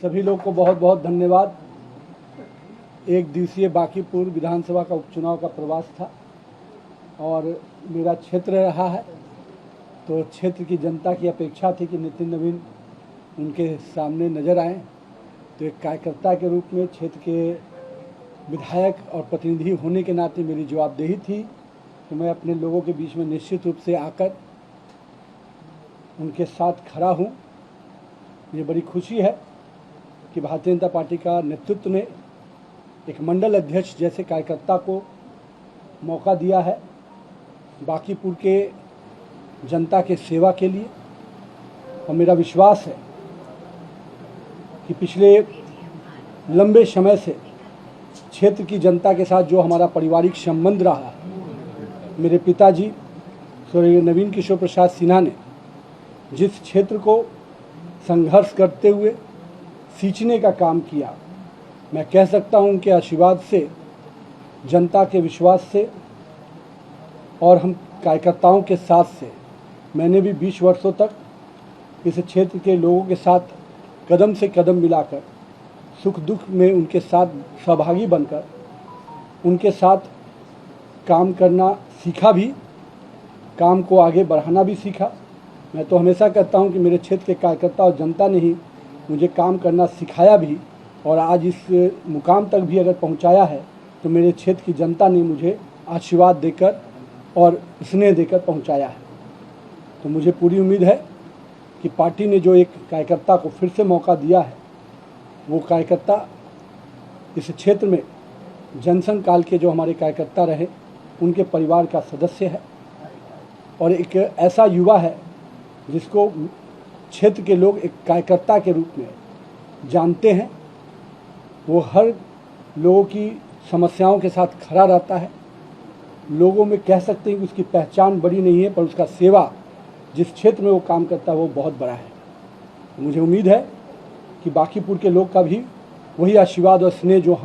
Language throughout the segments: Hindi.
सभी लोग को बहुत बहुत धन्यवाद। एक दिवसीय बांकीपुर विधानसभा का उपचुनाव का प्रवास था और मेरा क्षेत्र रहा है, तो क्षेत्र की जनता की अपेक्षा थी कि नितिन नवीन उनके सामने नज़र आएँ। तो एक कार्यकर्ता के रूप में क्षेत्र के विधायक और प्रतिनिधि होने के नाते मेरी जवाबदेही थी कि मैं अपने लोगों के बीच में निश्चित रूप से आकर उनके साथ खड़ा हूँ। मुझे बड़ी खुशी है कि भारतीय जनता पार्टी का नेतृत्व ने एक मंडल अध्यक्ष जैसे कार्यकर्ता को मौका दिया है बांकीपुर के जनता के सेवा के लिए। और मेरा विश्वास है कि पिछले लंबे समय से क्षेत्र की जनता के साथ जो हमारा पारिवारिक संबंध रहा, मेरे पिताजी स्वर्गीय नवीन किशोर प्रसाद सिन्हा ने जिस क्षेत्र को संघर्ष करते हुए सींचने का काम किया, मैं कह सकता हूं उनके आशीर्वाद से, जनता के विश्वास से और हम कार्यकर्ताओं के साथ से मैंने भी 20 वर्षों तक इस क्षेत्र के लोगों के साथ कदम से कदम मिलाकर सुख दुख में उनके साथ सहभागी बनकर उनके साथ काम करना सीखा भी, काम को आगे बढ़ाना भी सीखा। मैं तो हमेशा कहता हूं कि मेरे क्षेत्र के कार्यकर्ता और जनता ने ही मुझे काम करना सिखाया भी, और आज इस मुकाम तक भी अगर पहुंचाया है तो मेरे क्षेत्र की जनता ने मुझे आशीर्वाद देकर और स्नेह देकर पहुंचाया है। तो मुझे पूरी उम्मीद है कि पार्टी ने जो एक कार्यकर्ता को फिर से मौका दिया है, वो कार्यकर्ता इस क्षेत्र में जनसंघ काल के जो हमारे कार्यकर्ता रहे उनके परिवार का सदस्य है और एक ऐसा युवा है जिसको क्षेत्र के लोग एक कार्यकर्ता के रूप में जानते हैं। वो हर लोगों की समस्याओं के साथ खड़ा रहता है। लोगों में कह सकते हैं कि उसकी पहचान बड़ी नहीं है, पर उसका सेवा जिस क्षेत्र में वो काम करता है वो बहुत बड़ा है। मुझे उम्मीद है कि बांकीपुर के लोग का भी वही आशीर्वाद और स्नेह जो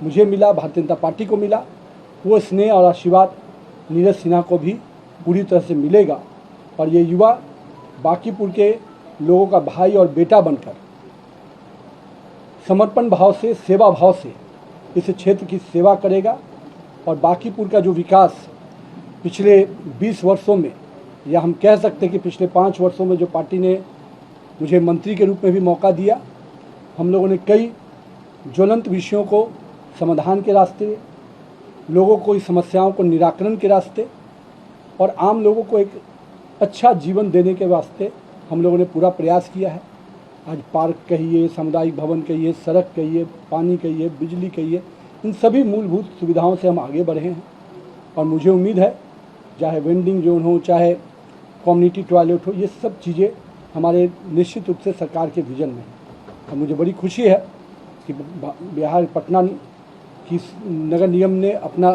मुझे मिला, भारतीय जनता पार्टी को मिला, वो स्नेह और आशीर्वाद नीरज सिन्हा को भी पूरी तरह से मिलेगा। और ये युवा बांकीपुर के लोगों का भाई और बेटा बनकर समर्पण भाव से, सेवा भाव से इस क्षेत्र की सेवा करेगा। और बांकीपुर का जो विकास पिछले 20 वर्षों में, या हम कह सकते हैं कि पिछले 5 वर्षों में जो पार्टी ने मुझे मंत्री के रूप में भी मौका दिया, हम लोगों ने कई ज्वलंत विषयों को समाधान के रास्ते, लोगों को इस समस्याओं को निराकरण के रास्ते और आम लोगों को एक अच्छा जीवन देने के वास्ते हम लोगों ने पूरा प्रयास किया है। आज पार्क कहिए, सामुदायिक भवन कहिए, सड़क कहिए, पानी कहिए, बिजली कहिए, इन सभी मूलभूत सुविधाओं से हम आगे बढ़े हैं। और मुझे उम्मीद है चाहे वेंडिंग जोन हो, चाहे कम्युनिटी टॉयलेट हो, ये सब चीज़ें हमारे निश्चित रूप से सरकार के विजन में है। और मुझे बड़ी खुशी है कि बिहार पटना की नगर निगम ने अपना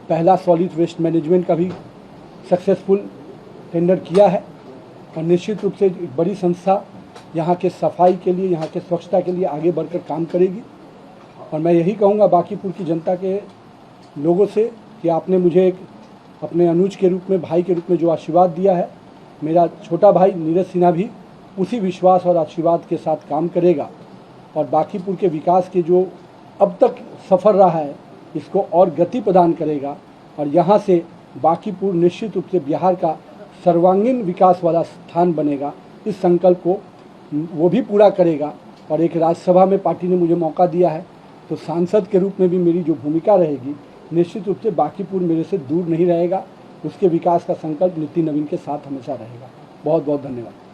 पहला सॉलिड वेस्ट मैनेजमेंट का भी सक्सेसफुल टेंडर किया है। और निश्चित रूप से एक बड़ी संस्था यहाँ के सफाई के लिए, यहाँ के स्वच्छता के लिए आगे बढ़कर काम करेगी। और मैं यही कहूँगा बांकीपुर की जनता के लोगों से कि आपने मुझे एक अपने अनुज के रूप में, भाई के रूप में जो आशीर्वाद दिया है, मेरा छोटा भाई नीरज सिन्हा भी उसी विश्वास और आशीर्वाद के साथ काम करेगा और बांकीपुर के विकास के जो अब तक सफ़र रहा है इसको और गति प्रदान करेगा। और यहाँ से बांकीपुर निश्चित रूप से बिहार का सर्वांगीण विकास वाला स्थान बनेगा। इस संकल्प को वो भी पूरा करेगा। और एक राज्यसभा में पार्टी ने मुझे मौका दिया है, तो सांसद के रूप में भी मेरी जो भूमिका रहेगी, निश्चित रूप से बांकीपुर मेरे से दूर नहीं रहेगा। उसके विकास का संकल्प नितिन नवीन के साथ हमेशा रहेगा। बहुत बहुत धन्यवाद।